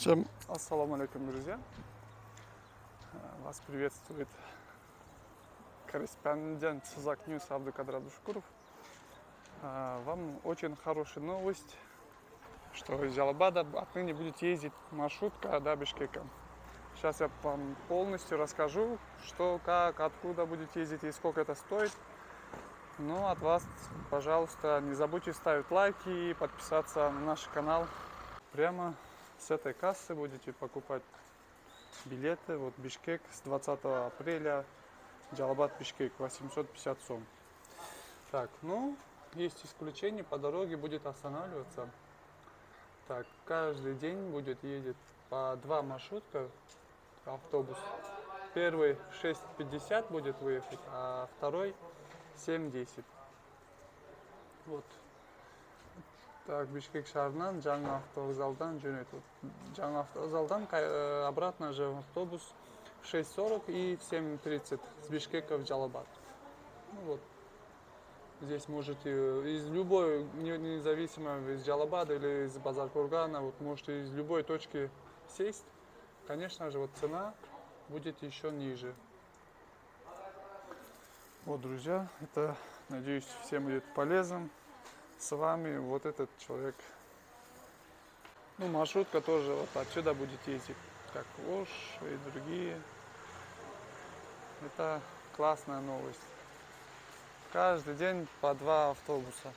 Всем ассаламу алейкум, друзья! Вас приветствует корреспондент Сузак Ньюс Абдукадр Абдушкуров. Вам очень хорошая новость, что из Джалабада отныне будет ездить маршрутка до Бишкека. Сейчас я вам полностью расскажу, что, как, откуда будет ездить и сколько это стоит. Но от вас, пожалуйста, не забудьте ставить лайки и подписаться на наш канал. Прямо с этой кассы будете покупать билеты. Вот Бишкек с 20 апреля, Джалабад Бишкек 850 сом. Так, ну, есть исключение, по дороге будет останавливаться. Так, каждый день будет ездить по 2 маршрутка автобус. Первый в 6:50 будет выехать, а второй 7:10. Вот. Так, Бишкек шаарынан жаңа автовокзалдан жөнөтөт. Жаңа автовокзалдан обратно же автобус в 6:40 и в 7:30 с Бишкека в Джалабад. Ну вот. Здесь можете из любой, независимо из Джалабада или из Базар-Кургана, вот можете из любой точки сесть. Конечно же, вот цена будет еще ниже. Вот, друзья, это, надеюсь, всем будет полезно. С вами вот этот человек. Ну, маршрутка тоже вот отсюда будет ездить, как Ош и другие. Это классная новость. Каждый день по 2 автобуса.